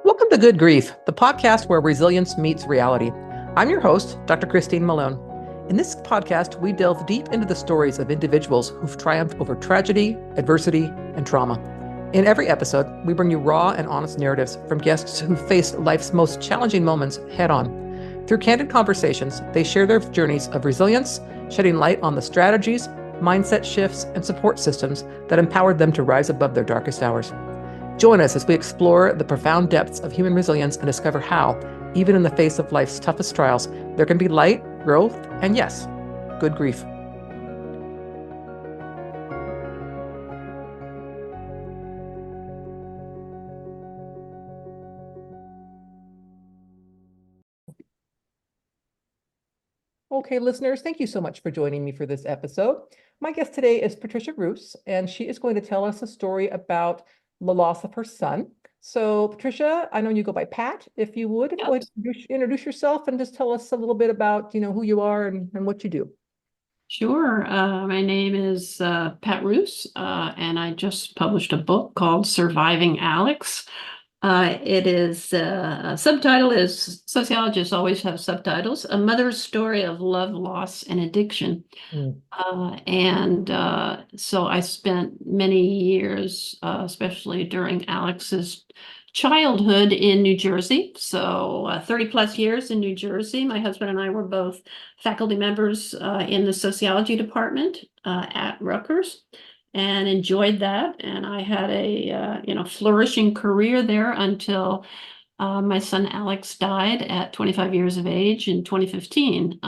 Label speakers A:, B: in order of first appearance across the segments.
A: Welcome to Good Grief, the podcast where resilience meets reality. I'm your host, Dr. Christine Malone. In this podcast, we delve deep into the stories of individuals who've triumphed over tragedy, adversity, and trauma. In every episode, we bring you raw and honest narratives from guests who faced life's most challenging moments head on. Through candid conversations, they share their journeys of resilience, shedding light on the strategies, mindset shifts, and support systems that empowered them to rise above their darkest hours. Join us as we explore the profound depths of human resilience and discover how, even in the face of life's toughest trials, there can be light, growth, and yes, good grief. Okay, listeners, thank you so much for joining me for this episode. My guest today is Patricia Roos, and she is going to tell us a story about the loss of her son. So, Patricia, I know you go by Pat. If you would, go ahead and introduce yourself and just tell us a little bit about, who you are and what you do.
B: Sure. My name is Pat Roos, and I just published a book called Surviving Alex. Subtitle is Sociologists Always Have Subtitles, A Mother's Story of Love, Loss, and Addiction. So I spent many years, especially during Alex's childhood in New Jersey. So 30 plus years in New Jersey. My husband and I were both faculty members in the sociology department at Rutgers and enjoyed that. And I had a flourishing career there until my son Alex died at 25 years of age in 2015.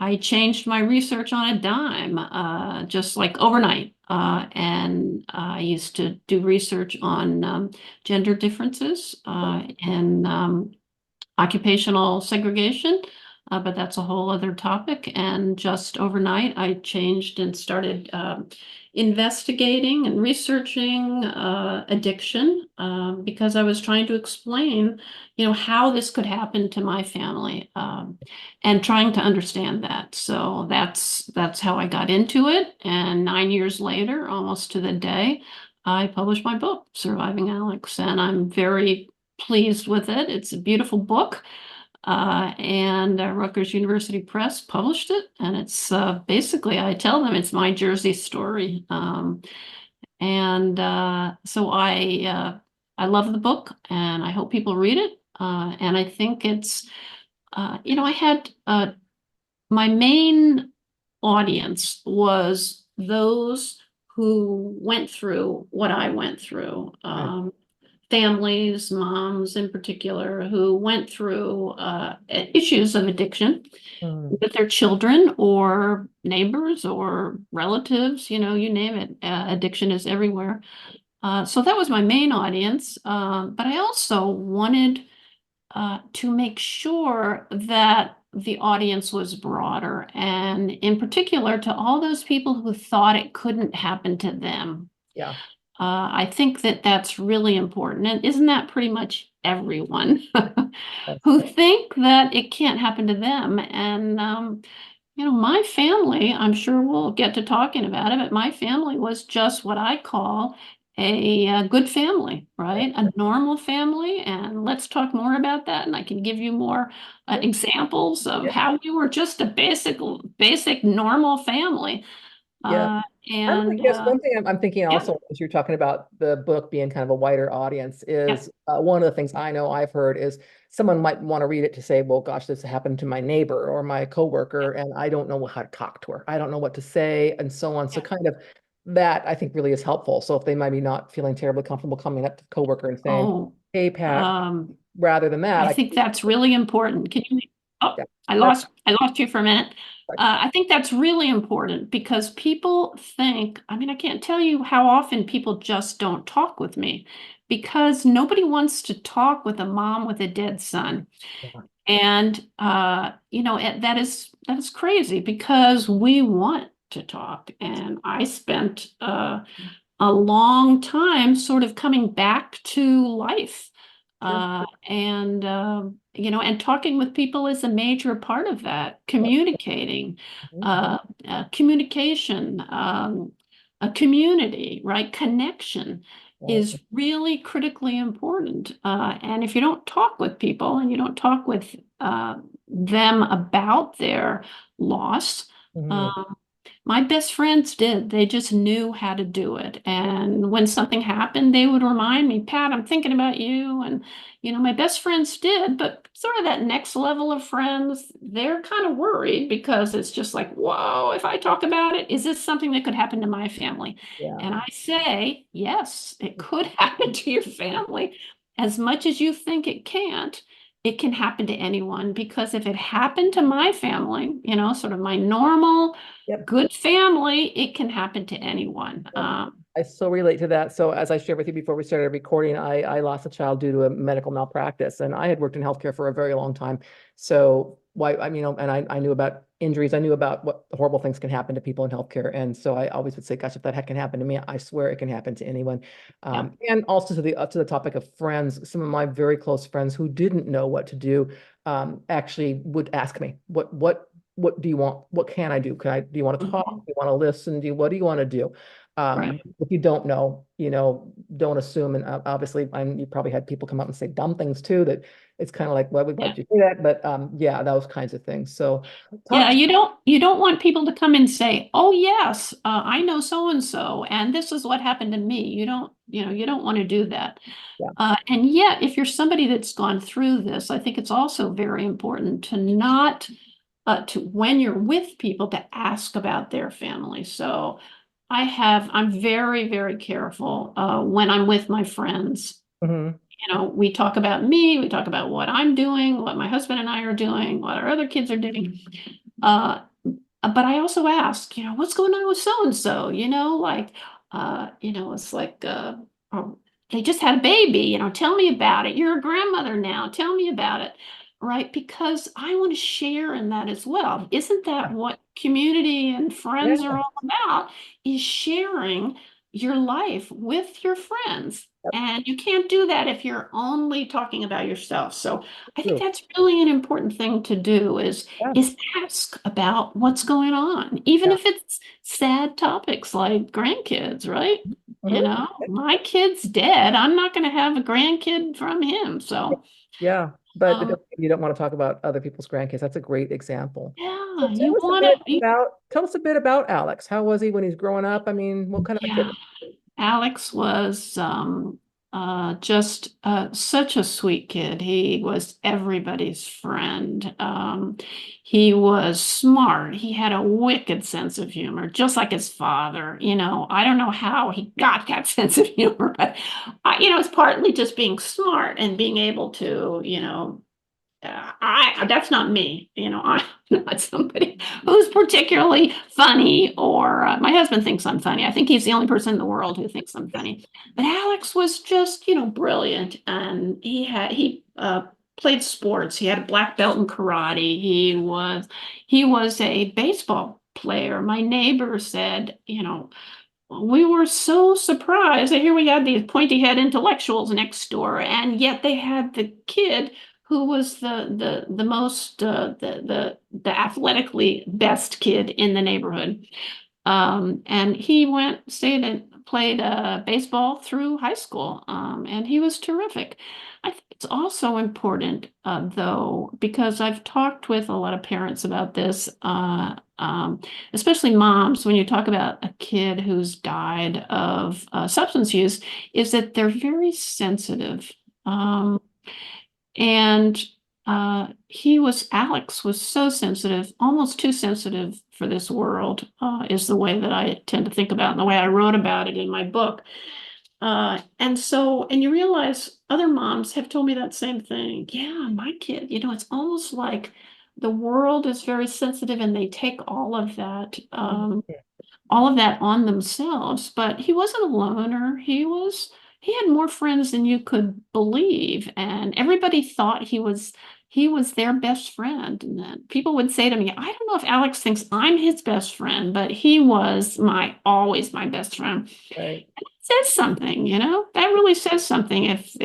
B: I changed my research on a dime, just like overnight. And I used to do research on gender differences and occupational segregation, but that's a whole other topic. And just overnight, I changed and started investigating and researching addiction because I was trying to explain, how this could happen to my family and trying to understand that. So that's how I got into it. And 9 years later, almost to the day, I published my book, Surviving Alex, and I'm very pleased with it. It's a beautiful book. And Rutgers University Press published it, and it's basically, I tell them it's my Jersey story. So I love the book, and I hope people read it. And I think it's, I had my main audience was those who went through what I went through. Families, moms in particular, who went through issues of addiction with their children or neighbors or relatives, you name it. Addiction is everywhere. So that was my main audience. But I also wanted to make sure that the audience was broader, and in particular to all those people who thought it couldn't happen to them.
A: Yeah.
B: I think that that's really important. And isn't that pretty much everyone who think that it can't happen to them? And, my family, I'm sure we'll get to talking about it, but my family was just what I call a good family, right? A normal family. And let's talk more about that. And I can give you more examples of how we were just a basic normal family.
A: Yeah. I guess one thing I'm thinking also, as you're talking about the book being kind of a wider audience, is one of the things I know I've heard is someone might want to read it to say, well, gosh, this happened to my neighbor or my coworker, and I don't know how to talk to her. I don't know what to say, and so on. So kind of that I think really is helpful. So if they might be not feeling terribly comfortable coming up to the coworker and saying, hey, Pat, rather than that,
B: I think that's really important. Can you? Oh, I lost you for a minute. I think that's really important because people think, I can't tell you how often people just don't talk with me because nobody wants to talk with a mom with a dead son. And, that is crazy because we want to talk. And I spent a long time sort of coming back to life. And talking with people is a major part of that. Communicating, communication, a community, right? Connection. is really critically important. And if you don't talk with people and you don't talk with them about their loss, my best friends did. They just knew how to do it. And when something happened, they would remind me, Pat, I'm thinking about you. And, my best friends did, but sort of that next level of friends, they're kind of worried because it's just like, whoa, if I talk about it, is this something that could happen to my family? And I say, yes, it could happen to your family. As much as you think it can happen to anyone, because if it happened to my family, sort of my normal, good family, it can happen to anyone.
A: I so relate to that. So as I shared with you before we started recording, I lost a child due to a medical malpractice, and I had worked in healthcare for a very long time. So and I knew about injuries. I knew about what horrible things can happen to people in healthcare. And so I always would say, gosh, if that can happen to me, I swear it can happen to anyone. And also to the topic of friends, some of my very close friends who didn't know what to do, actually would ask me, what do you want? What can I do? Do you want to talk? Do you want to listen? What do you want to do? If you don't know, don't assume. And obviously, you probably had people come up and say dumb things too, that it's kind of like, well, why'd you say that? But those kinds of things. So
B: you don't want people to come and say, oh yes, I know so and so, and this is what happened to me. You don't want to do that. And yet, if you're somebody that's gone through this, I think it's also very important to not when you're with people, to ask about their family. So I'm very, very careful when I'm with my friends. We talk about me, we talk about what I'm doing, what my husband and I are doing, what our other kids are doing. But I also ask, what's going on with so-and-so? It's like, they just had a baby, tell me about it. You're a grandmother now, tell me about it. Right? Because I want to share in that as well. Isn't that what community and friends are all about? Is sharing your life with your friends. And you can't do that if you're only talking about yourself. So I think that's really an important thing to do is ask about what's going on, even if it's sad topics like grandkids, right? My kid's dead. I'm not going to have a grandkid from him. So
A: but you don't want to talk about other people's grandkids. That's a great example.
B: Yeah,
A: tell us a bit about Alex. How was he when he's growing up? I mean, what kind of a kid?
B: Alex was just such a sweet kid. He was everybody's friend. He was smart. He had a wicked sense of humor, just like his father. I don't know how he got that sense of humor, but it's partly just being smart and being able to, that's not me. I'm not somebody who's particularly funny, or my husband thinks I'm funny. I think he's the only person in the world who thinks I'm funny. But Alex was just, brilliant, and he played sports. He had a black belt in karate. He was a baseball player. My neighbor said, we were so surprised that here we had these pointy head intellectuals next door, and yet they had the kid who was the most the athletically best kid in the neighborhood. And he stayed and played baseball through high school, and he was terrific. I think it's also important, though, because I've talked with a lot of parents about this, especially moms, when you talk about a kid who's died of substance use, is that they're very sensitive. And Alex was so sensitive, almost too sensitive for this world, is the way that I tend to think about it, and the way I wrote about it in my book. And you realize other moms have told me that same thing. Yeah, my kid, it's almost like the world is very sensitive and they take all of that on themselves. But he wasn't a loner. He had more friends than you could believe, and everybody thought he was their best friend. And then people would say to me, I don't know if Alex thinks I'm his best friend, but he was always my best friend.
A: Right.
B: It says something, that really says something if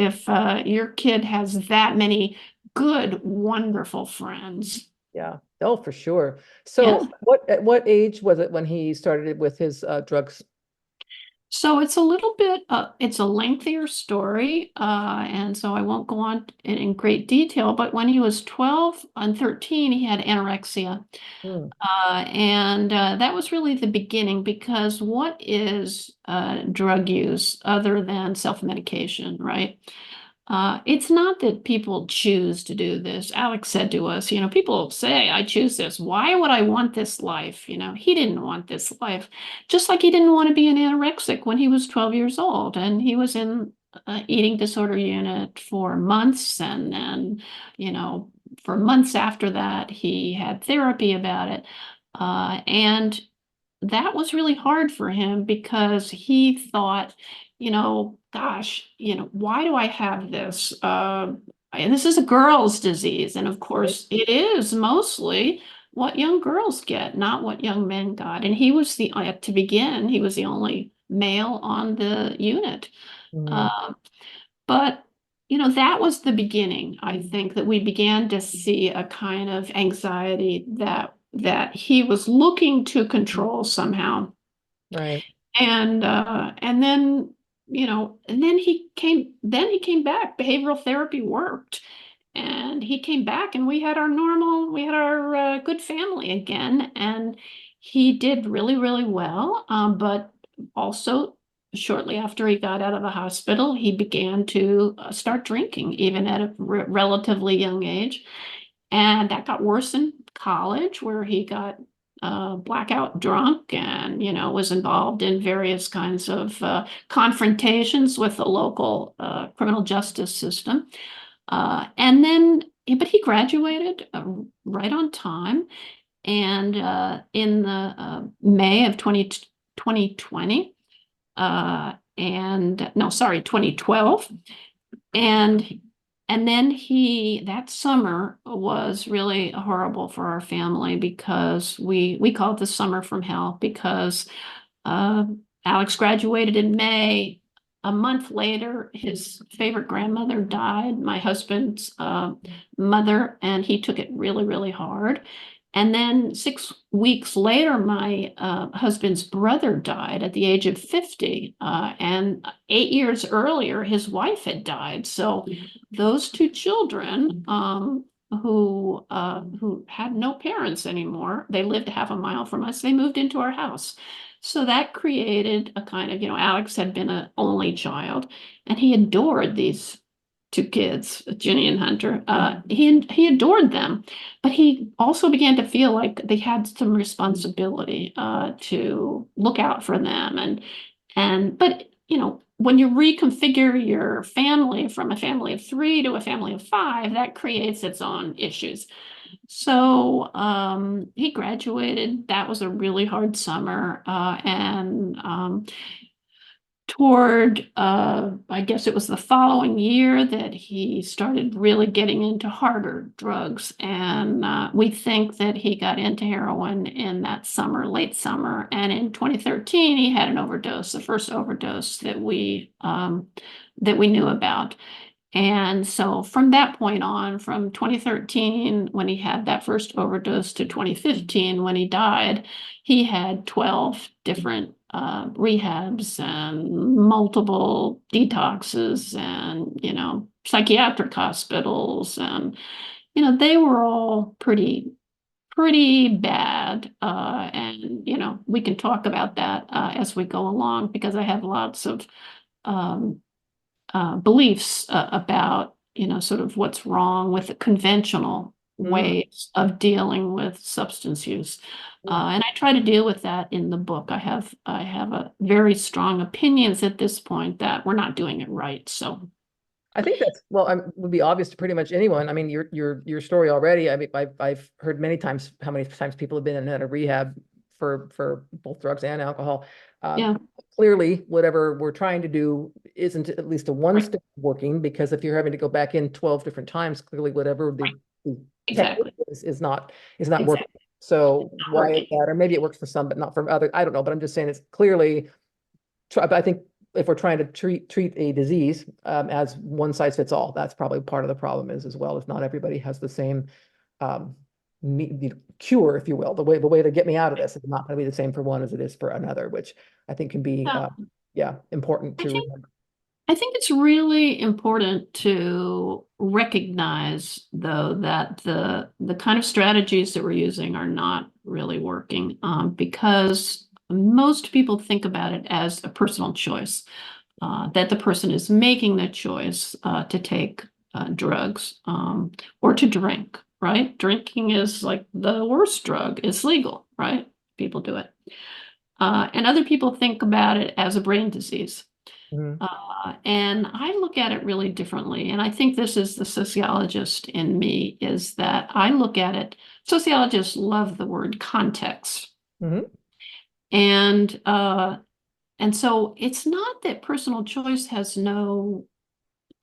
B: your kid has that many good, wonderful friends.
A: Yeah. Oh, for sure. So at what age was it when he started with his drugs?
B: So it's a little bit, it's a lengthier story, and so I won't go on in great detail, but when he was 12 and 13, he had anorexia.
A: Mm,
B: And that was really the beginning because what is drug use other than self-medication, right? It's not that people choose to do this. Alex said to us, people say, I choose this. Why would I want this life? He didn't want this life. Just like he didn't want to be an anorexic when he was 12 years old. And he was in eating disorder unit for months. And then, for months after that, he had therapy about it. And that was really hard for him because he thought, gosh, why do I have this? And this is a girl's disease. And of
A: right.
B: course, it is mostly what young girls get, not what young men got. And he was to begin, he was the only male on the unit.
A: Mm,
B: Uh, but that was the beginning, I think, that we began to see a kind of anxiety that he was looking to control somehow.
A: right.
B: And then, and then he came back. Behavioral therapy worked. And he came back and we had our good family again. And he did really, really well. But also, shortly after he got out of the hospital, he began to start drinking, even at a relatively young age. And that got worse in college, where he got blackout drunk and, was involved in various kinds of confrontations with the local criminal justice system. But he graduated right on time. And in the May of 2020, and no, sorry, 2012. And and then that summer was really horrible for our family because we call it the summer from hell because uh, Alex graduated in May. A month later, his favorite grandmother died, my husband's mother, and he took it really, really hard. And then 6 weeks later, my husband's brother died at the age of 50. And 8 years earlier, his wife had died. So those two children, who had no parents anymore, they lived half a mile from us, they moved into our house. So that created a kind of, Alex had been an only child, and he adored these two kids, Ginny and Hunter. He adored them, but he also began to feel like they had some responsibility to look out for them. But when you reconfigure your family from a family of three to a family of five, that creates its own issues. So he graduated. That was a really hard summer. And toward, I guess it was the following year that he started really getting into harder drugs. And we think that he got into heroin in that summer, late summer. And in 2013, he had an overdose, the first overdose that we knew about. And so from that point on, from 2013, when he had that first overdose, to 2015, when he died, he had 12 different rehabs and multiple detoxes and, psychiatric hospitals. And, they were all pretty bad. And, we can talk about that as we go along because I have lots of um, beliefs about, sort of what's wrong with the conventional
A: Mm,
B: ways of dealing with substance use.
A: mm.
B: And I try to deal with that in the book. I have a very strong opinions at this point that we're not doing it right. So
A: I think that's well, would be obvious to pretty much anyone. I mean, your story already. I mean, I've heard many times how many times people have been in and out of rehab for both drugs and alcohol.
B: yeah,
A: Clearly, whatever we're trying to do isn't at least a one
B: right,
A: step working because if you're having to go back in 12 different times, clearly whatever the technique
B: exactly,
A: is not working.
B: exactly,
A: So
B: not
A: why is
B: working.
A: that? Or maybe it works for some, but not for others. I don't know. But I'm just saying it's clearly but I think if we're trying to treat a disease as one size fits all, that's probably part of the problem is as well. If not everybody has the same um, cure, if you will, the way to get me out of this is not going to be the same for one as it is for another, which I think can be
B: Yeah.
A: important
B: I
A: to
B: think
A: remember.
B: I think it's really important to recognize, though, that the kind of strategies that we're using are not really working, because most people think about it as a personal choice, that the person is making the choice to take drugs or to drink, right? Drinking is like the worst drug. It's legal, right? People do it. And other people think about it as a brain disease.
A: Mhm.
B: And I look at it really differently. And I think this is the sociologist in me, is that I look at it, sociologists love the word context.
A: Mhm.
B: And and so it's not that personal choice has no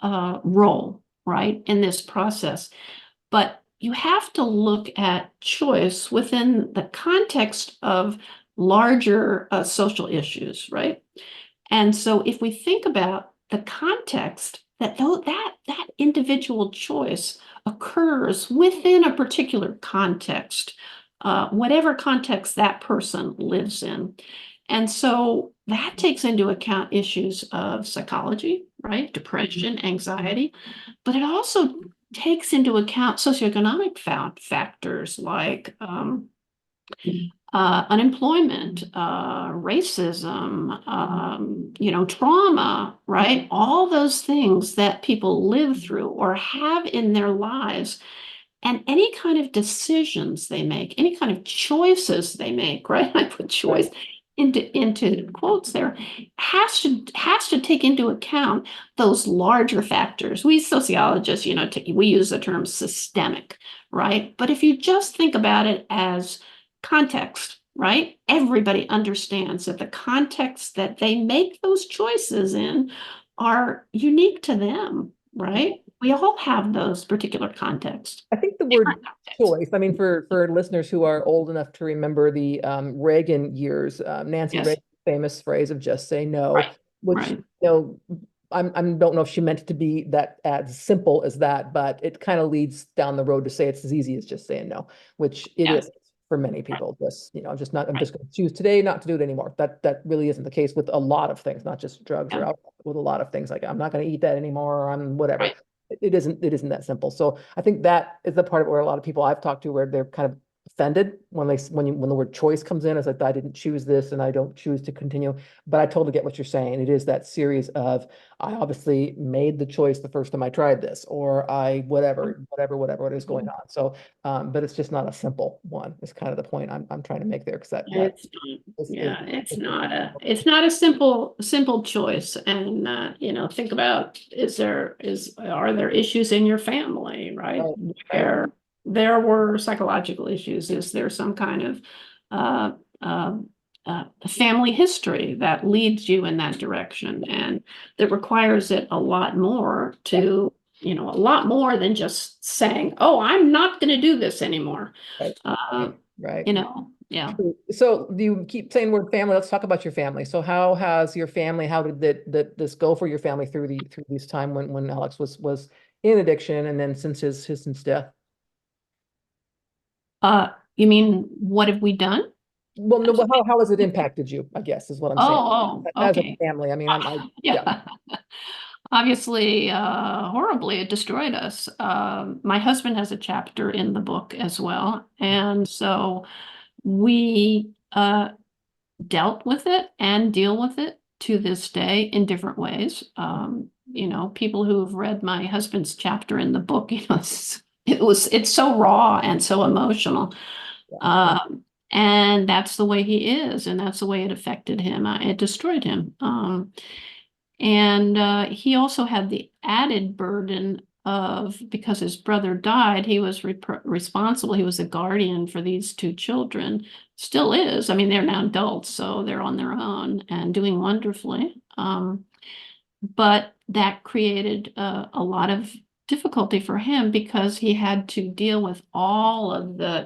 B: role, right, in this process, but you have to look at choice within the context of larger social issues, right? And so if we think about the context that though that individual choice occurs within a particular context, whatever context that person lives in. And so that takes into account issues of psychology, right? Depression, anxiety, but it also takes into account socioeconomic factors like unemployment, racism, trauma, right? All those things that people live through or have in their lives, and any kind of decisions they make, any kind of choices they make, right? I put choice
A: Right.
B: into quotes there, has to take into account those larger factors. We sociologists, we use the term systemic, right? But if you just think about it as context, right? Everybody understands that the context that they make those choices in are unique to them, right? We all have those particular contexts,
A: I think the word
B: different contexts.
A: choice, I mean, for listeners who are old enough to remember the Reagan years, Nancy
B: Yes,
A: Reagan's famous phrase of just say no,
B: right,
A: which,
B: right.
A: I don't know if she meant it to be that as simple as that, but it kind of leads down the road to say it's as easy as just saying no, which it
B: Yeah,
A: is for many
B: right,
A: people. Just, I'm
B: right.
A: just going to choose today not to do it anymore. That really isn't the case with a lot of things, not just drugs or
B: Yeah,
A: alcohol, with a lot of things like I'm not going to eat that anymore, or I'm whatever.
B: right.
A: It isn't that simple. So I think that is the part of where a lot of people I've talked to where they're kind of offended when when the word choice comes in. It's like I didn't choose this and I don't choose to continue. But I totally get what you're saying. It is that series of I obviously made the choice the first time I tried this, or I whatever it is going
B: Mhm.
A: on. So but it's just not a simple one. Is kind of the point I'm trying to make there, because that
B: It's not,
A: is
B: yeah, it's not a simple choice. And think about, are there issues in your family, right?
A: right, right.
B: Where there were psychological issues? Is there some kind of uh um family history that leads you in that direction, and that requires it a lot more
A: Yeah,
B: to, a lot more than just saying, oh, I'm not going to do this anymore.
A: right,
B: Uh,
A: right.
B: yeah.
A: So you keep saying word family. Let's talk about your family. So how has your family, how did this go for your family through this time when Alex was in addiction, and then since death?
B: You mean, what have we done?
A: Well, no,
B: As
A: but
B: a
A: how has it impacted you, I guess, is what I'm saying. As a
B: okay.
A: family. I mean, yeah,
B: Yeah. Obviously, horribly, it destroyed us. My husband has a chapter in the book as well. And so we dealt with it and deal with it to this day in different ways. People who have read my husband's chapter in the book, it's so raw and so emotional.
A: yeah,
B: Um, and that's the way he is, and that's the way it affected him. It destroyed him. And he also had the added burden of, because his brother died, he was responsible. He was a guardian for these two children, still is. I mean, they're now adults, so they're on their own and doing wonderfully. But that created a lot of difficulty for him, because he had to deal with all of the,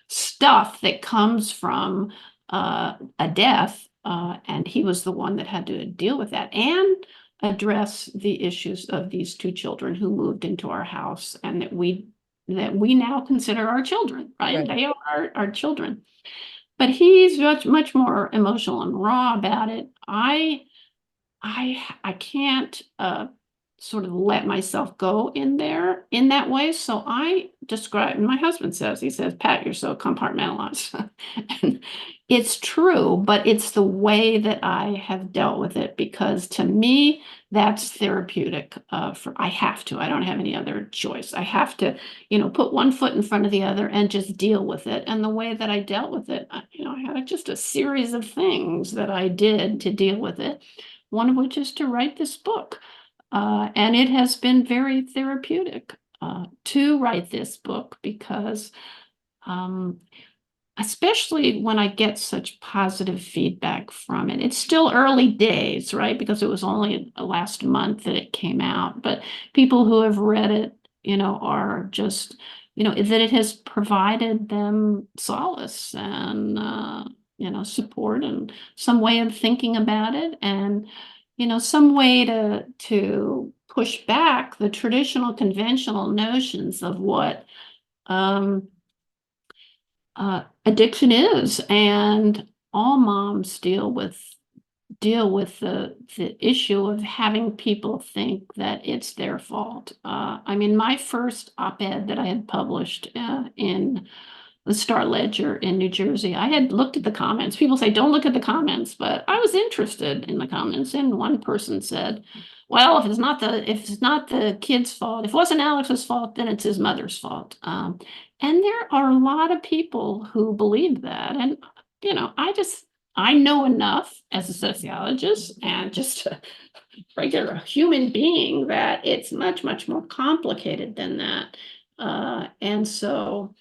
B: stuff that comes from a death, and he was the one that had to deal with that and address the issues of these two children who moved into our house, and that we now consider our children, right?
A: right.
B: They are our children. but he's much more emotional and raw about it. I can't sort of let myself go in there in that way. So I describe, and my husband says, he says, Pat, you're so compartmentalized. And it's true, but it's the way that I have dealt with it, because to me, that's therapeutic. I have to, I don't have any other choice. I have to, put one foot in front of the other and just deal with it. And the way that I dealt with it, I had just a series of things that I did to deal with it. One of which is to write this book. And it has been very therapeutic to write this book, because especially when I get such positive feedback from it. It's still early days, right? Because it was only last month that it came out. But people who have read it, are just, that it has provided them solace and, support and some way of thinking about it, and, some way to push back the traditional conventional notions of what addiction is. And all moms deal with the issue of having people think that it's their fault. I mean, my first op-ed that I had published in the Star Ledger in New Jersey, I had looked at the comments. People say, don't look at the comments, but I was interested in the comments. And one person said, well, if it's not the kid's fault, if it wasn't Alex's fault, then it's his mother's fault. And there are a lot of people who believe that. And, I know enough as a sociologist and just a regular human being that it's much, much more complicated than that. And so,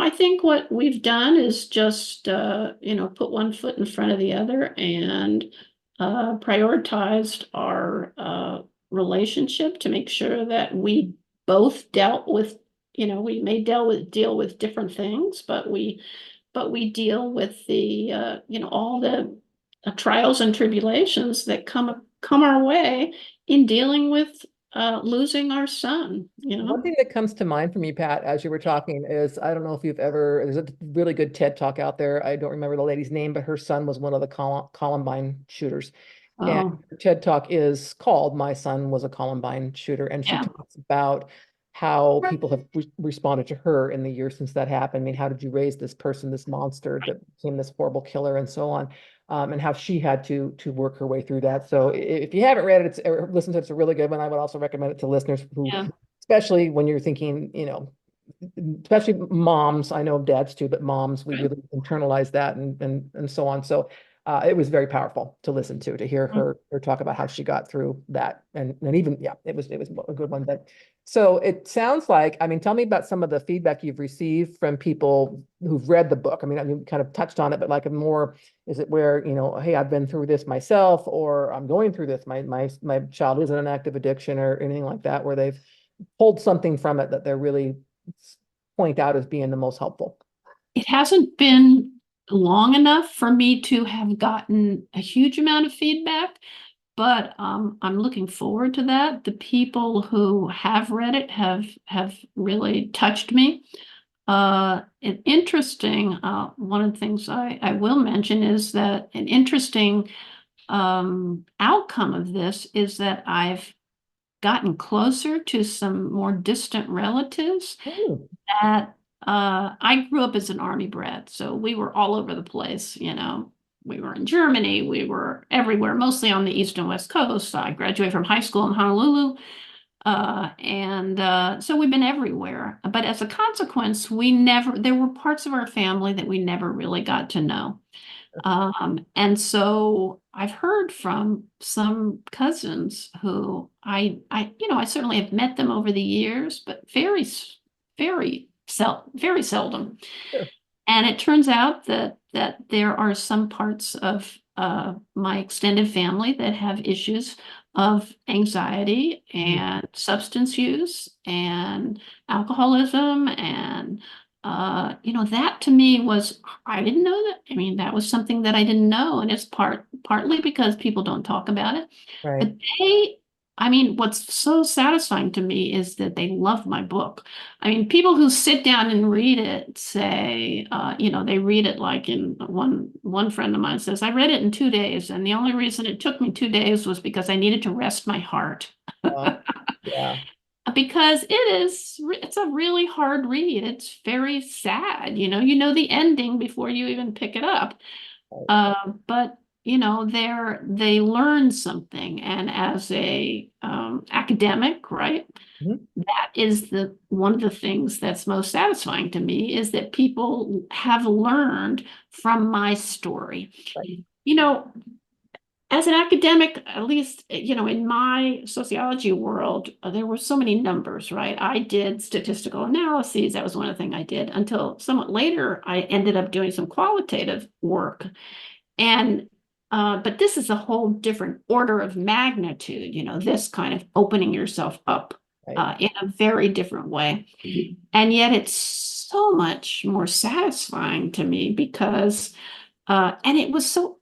B: I think what we've done is just, put one foot in front of the other and prioritized our relationship to make sure that we both dealt with, we may deal with different things, but we deal with the, all the trials and tribulations that come our way in dealing with losing our son.
A: One thing that comes to mind for me, Pat, as you were talking is, I don't know if there's a really good TED talk out there. I don't remember the lady's name, but her son was one of the Columbine shooters. And
B: Oh,
A: her TED talk is called My Son Was a Columbine Shooter. And she
B: yeah.
A: talks about how people have responded to her in the years since that happened. I mean, how did you raise this person, this monster that became this horrible killer and so on? And how she had to work her way through that. So if you haven't read it, or listened to it, it's a really good one. I would also recommend it to listeners who,
B: Yeah.
A: especially when you're thinking, especially moms, I know dads too, but moms, we really internalize that and so on. So it was very powerful to listen to hear her talk about how she got through that. And even, yeah, it was a good one. But so it sounds like, I mean, tell me about some of the feedback you've received from people who've read the book. I mean, you kind of touched on it, but like is it where, hey, I've been through this myself, or I'm going through this, my child is in an active addiction or anything like that, where they've pulled something from it that they're really point out as being the most helpful?
B: It hasn't been long enough for me to have gotten a huge amount of feedback, but I'm looking forward to that. The people who have read it have really touched me. Interesting, one of the things I will mention is that an interesting outcome of this is that I've gotten closer to some more distant relatives
A: Oh,
B: that I grew up as an army brat, so we were all over the place. We were in Germany, we were everywhere, mostly on the East and West Coast. I graduated from high school in Honolulu, and so we've been everywhere. But as a consequence, there were parts of our family that we never really got to know. And so I've heard from some cousins who I certainly have met them over the years, but very seldom.
A: sure.
B: And it turns out that there are some parts of my extended family that have issues of anxiety
A: Mm,
B: and substance use and alcoholism, and that to me was, I didn't know that. I mean, that was something that I didn't know, and it's partly because people don't talk about it.
A: right.
B: But they I mean, what's so satisfying to me is that they love my book. I mean, people who sit down and read it say, they read it like in one friend of mine says, I read it in 2 days, and the only reason it took me 2 days was because I needed to rest my heart.
A: Yeah.
B: Because it's a really hard read. It's very sad. You know the ending before you even pick it up. But they learn something, and as a academic, right?
A: Mhm.
B: That is the one of the things that's most satisfying to me is that people have learned from my story.
A: Right.
B: You know, as an academic, at least, in my sociology world, there were so many numbers, right? I did statistical analyses. That was one of the things I did until somewhat later, I ended up doing some qualitative work. And, but this is a whole different order of magnitude, this kind of opening yourself up
A: Right.
B: in a very different way. And yet it's so much more satisfying to me because and it was so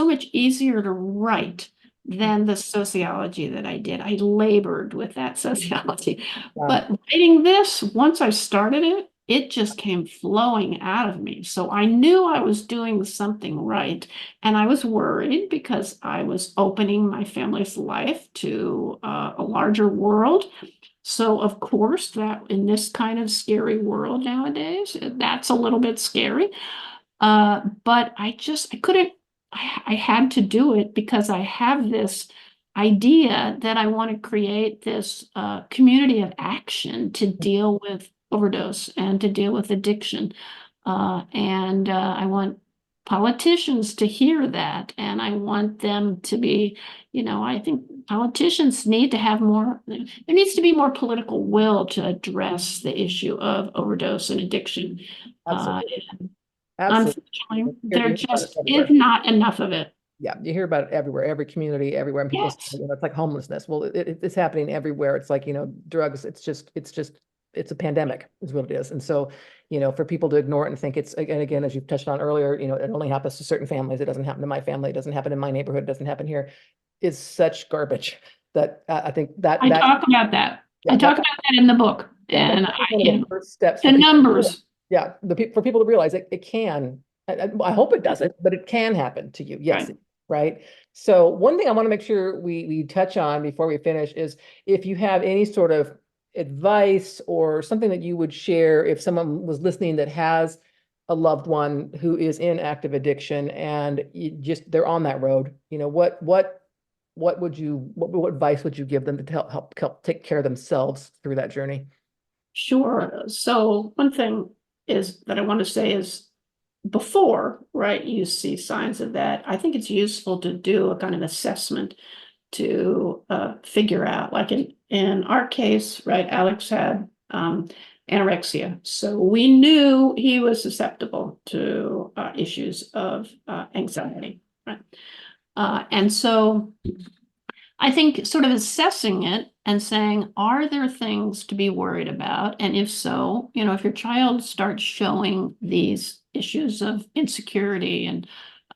B: much easier to write than the sociology that I did. I labored with that sociology.
A: Yeah.
B: But writing this, once I started it, it just came flowing out of me. So I knew I was doing something right. And I was worried because I was opening my family's life to a larger world. So of course, that in this kind of scary world nowadays, that's a little bit scary. But I couldn't, I had to do it because I have this idea that I want to create this community of action to deal with overdose and to deal with addiction. And I want politicians to hear that. And I want them to be, I think politicians need to have more, there needs to be more political will to address the issue of overdose and addiction. Uh,
A: Absolutely. Absolutely.
B: Unfortunately,
A: You
B: there
A: hear about it
B: just is
A: everywhere.
B: not enough of it.
A: Yeah, you hear about it everywhere, every community, everywhere, and people say,
B: Yes.
A: it's like homelessness. Well, it's happening everywhere. It's like, drugs. It's a pandemic, is what it is. And so, for people to ignore it and think it's again, as you've touched on earlier, it only happens to certain families. It doesn't happen to my family. It doesn't happen in my neighborhood. It doesn't happen here. Is such garbage that I think
B: I
A: that
B: talk about that. I
A: yeah,
B: talk about that in the book.
A: yeah,
B: And
A: that's one of the first steps
B: the
A: for people.
B: numbers.
A: Yeah, for people to realize it can. I hope it doesn't, but it can happen to you. Yes,
B: Right.
A: right. So one thing I want to make sure we touch on before we finish is if you have any sort of advice or something that you would share if someone was listening that has a loved one who is in active addiction and they're on that road. What advice would you give them to help take care of themselves through that journey?
B: Sure. So one thing is that I want to say is before, right, you see signs of that, I think it's useful to do a kind of assessment to figure out, like in our case, right, Alex had anorexia. So we knew he was susceptible to issues of anxiety, right? And so I think sort of assessing it and saying, are there things to be worried about? And if so, if your child starts showing these issues of insecurity and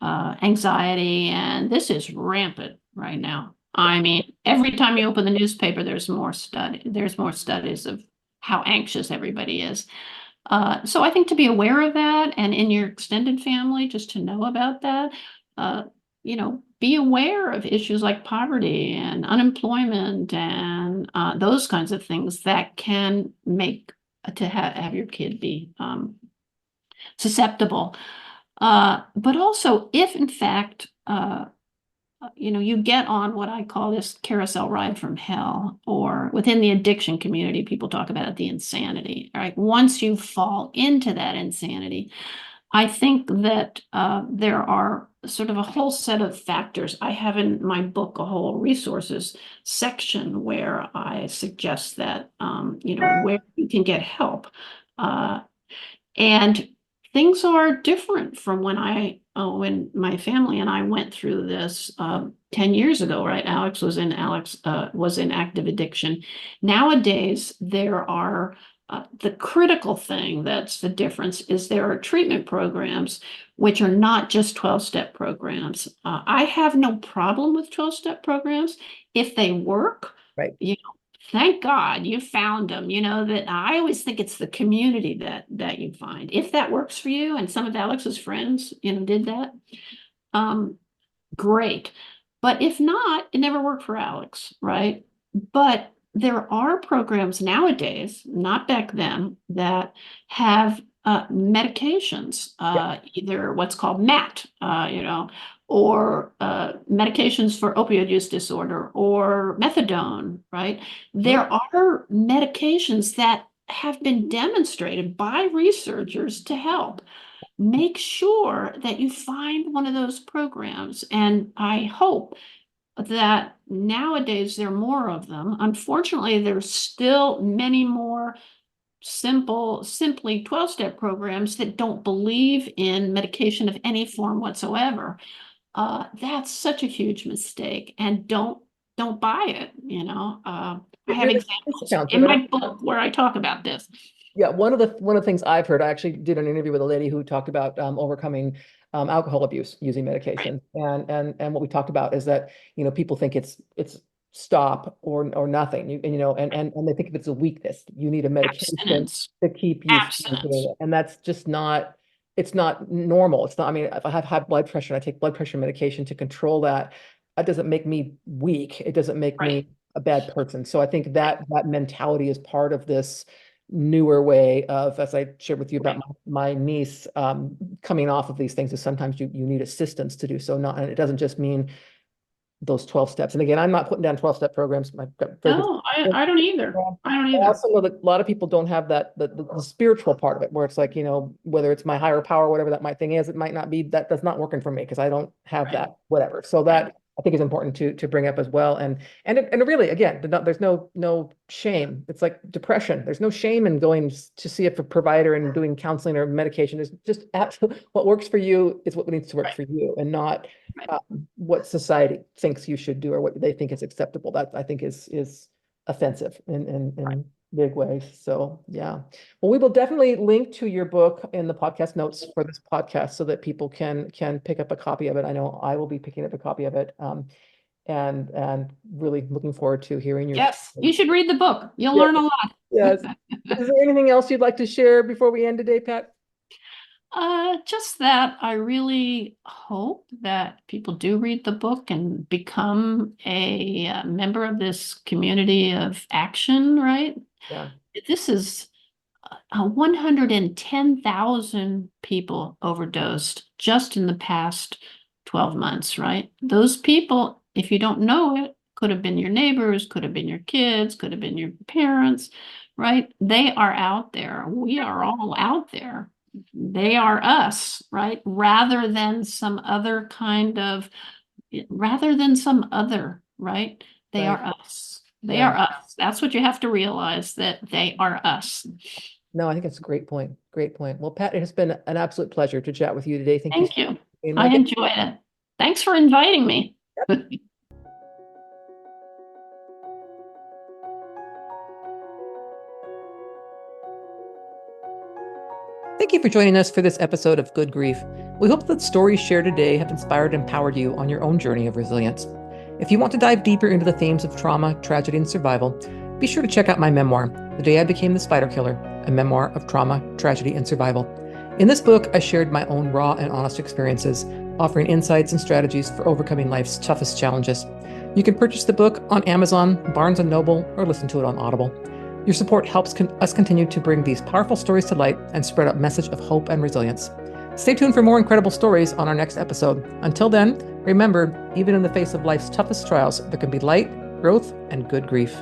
B: anxiety, and this is rampant right now. I mean, every time you open the newspaper, there's more studies of how anxious everybody is. So I think to be aware of that and in your extended family, just to know about that, be aware of issues like poverty and unemployment and those kinds of things that can make to have your kid be susceptible. But also, if in fact, you get on what I call this carousel ride from hell, or within the addiction community, people talk about it, the insanity, right? Once you fall into that insanity, I think that there are sort of a whole set of factors. I have in my book a whole resources section where I suggest that, where you can get help. And things are different from when my family and I went through this 10 years ago, right? Alex was in active addiction. Nowadays, there are the critical thing that's the difference is there are treatment programs which are not just 12-step programs. I have no problem with 12-step programs if they work.
A: Right.
B: You know, thank God you found them. That I always think it's the community that you find. If that works for you, and some of Alex's friends, did that, great. But if not, it never worked for Alex, right? But there are programs nowadays, not back then, that have medications, either what's called MAT, or medications for opioid use disorder, or methadone, right? There are medications that have been demonstrated by researchers to help. Make sure that you find one of those programs. And I hope that nowadays there are more of them. Unfortunately, there's still many more simply 12-step programs that don't believe in medication of any form whatsoever. That's such a huge mistake, and don't buy it. I have
A: Really
B: examples
A: counts
B: in
A: of it.
B: my book where I talk about this.
A: Yeah, one of the things I've heard, I actually did an interview with a lady who talked about overcoming alcohol abuse using medication, and what we talked about is that people think it's stop or nothing, and they think if it's a weakness, you need a medication
B: Abstinence.
A: to keep you from doing
B: Abstinence.
A: it, and that's just not. It's not normal. It's not. I mean, if I have high blood pressure and I take blood pressure medication to control that, that doesn't make me weak. It doesn't make
B: Right.
A: me a bad person. So I think that mentality is part of this newer way of, as I shared with you about my niece coming off of these things, is sometimes you need assistance to do so. And it doesn't just mean those 12 steps. And again, I'm not putting down 12-step programs. I've got very good.
B: No, I don't either. I don't
A: I
B: either.
A: also know that a lot of people don't have that the spiritual part of it, where it's like, whether it's my higher power, whatever that my thing is, it might not be that. That's not working for me because I don't have
B: Right.
A: that, whatever. So that I think is important to bring up as well. And really, again, there's no shame. It's like depression. There's no shame in going to see a provider and doing counseling or medication. There's just absolutely what works for you is what needs to work for you, and not what society thinks you should do or what they think is acceptable. That I think is offensive in big ways. So yeah. Well, we will definitely link to your book in the podcast notes for this podcast so that people can pick up a copy of it. I know I will be picking up a copy of it. And really looking forward to hearing your
B: Yes, you should read the book. You'll
A: Yeah.
B: learn a lot.
A: Yes. Is there anything else you'd like to share before we end today, Pat?
B: Just that I really hope that people do read the book and become a member of this community of action, right?
A: Yeah.
B: This is 110,000 people overdosed just in the past 12 months, right? Those people, if you don't know it, could have been your neighbors, could have been your kids, could have been your parents, right? They are out there. We are all out there. They are us, right? Rather than some other, right? They
A: Right.
B: are us. They are us. That's what you have to realize, that they are us.
A: No, I think it's a great point. Great point. Well, Pat, it has been an absolute pleasure to chat with you today. Thank you.
B: Thank you.
A: And
B: I enjoyed it. Thanks for inviting me.
A: Thank you for joining us for this episode of Good Grief. We hope that the stories shared today have inspired and empowered you on your own journey of resilience. If you want to dive deeper into the themes of trauma, tragedy, and survival, be sure to check out my memoir, The Day I Became the Spider Killer, a memoir of trauma, tragedy, and survival. In this book, I shared my own raw and honest experiences, offering insights and strategies for overcoming life's toughest challenges. You can purchase the book on Amazon, Barnes & Noble, or listen to it on Audible. Your support helps us continue to bring these powerful stories to light and spread a message of hope and resilience. Stay tuned for more incredible stories on our next episode. Until then, remember, even in the face of life's toughest trials, there can be light, growth, and good grief.